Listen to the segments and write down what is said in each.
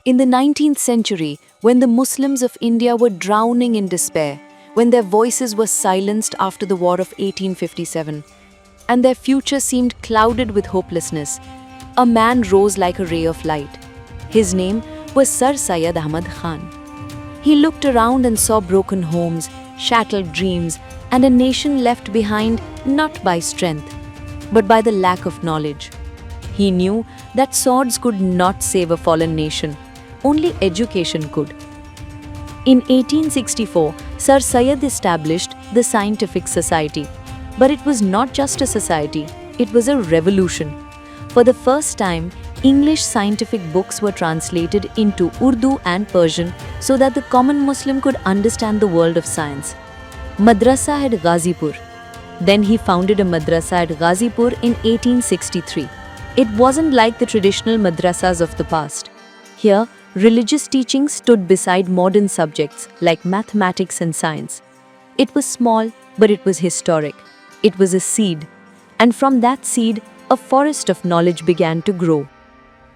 In the 19th century, when the Muslims of India were drowning in despair, when their voices were silenced after the War of 1857, and their future seemed clouded with hopelessness, a man rose like a ray of light. His name was Sir Syed Ahmad Khan. He looked around and saw broken homes, shattered dreams, and a nation left behind not by strength, but by the lack of knowledge. He knew that swords could not save a fallen nation, only education could. In 1864, Sir Syed established the Scientific Society. But it was not just a society, it was a revolution. For the first time, English scientific books were translated into Urdu and Persian so that the common Muslim could understand the world of science. Madrasa at Ghazipur. Then he founded a madrasa at Ghazipur in 1863. It wasn't like the traditional madrasas of the past. Here, religious teaching stood beside modern subjects like mathematics and science. It was small, but it was historic. It was a seed, and from that seed, a forest of knowledge began to grow.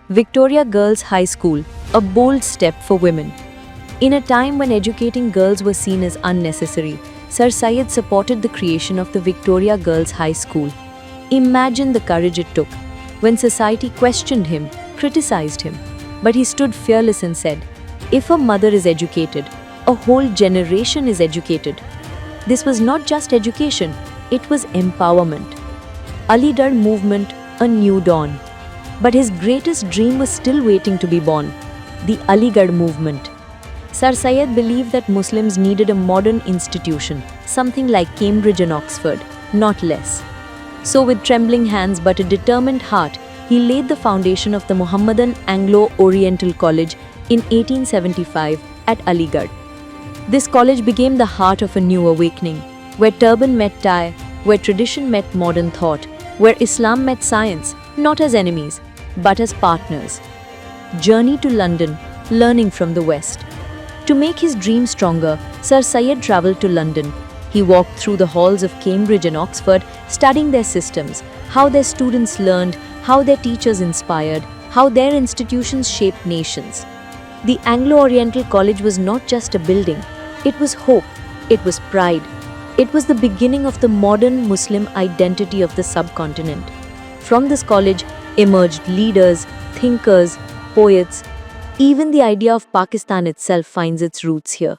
Victoria Girls High School, a bold step for women. In a time when educating girls was seen as unnecessary, Sir Syed supported the creation of the Victoria Girls High School. Imagine the courage it took when society questioned him, criticized him, but he stood fearless and said, "If a mother is educated, a whole generation is educated." This was not just education, it was empowerment. Aligarh movement, a new dawn. But his greatest dream was still waiting to be born, the Aligarh movement. Sir Syed believed that Muslims needed a modern institution, something like Cambridge and Oxford, not less. So with trembling hands but a determined heart, he laid the foundation of the Muhammadan Anglo-Oriental College in 1875 at Aligarh. This college became the heart of a new awakening, where turban met tie, where tradition met modern thought, where Islam met science, not as enemies, but as partners. Journey to London, learning from the West. To make his dream stronger, Sir Syed travelled to London. He walked through the halls of Cambridge and Oxford, studying their systems, how their students learned, how their teachers inspired, how their institutions shaped nations. The Anglo-Oriental College was not just a building, it was hope, it was pride. It was the beginning of the modern Muslim identity of the subcontinent. From this college emerged leaders, thinkers, poets. Even the idea of Pakistan itself finds its roots here.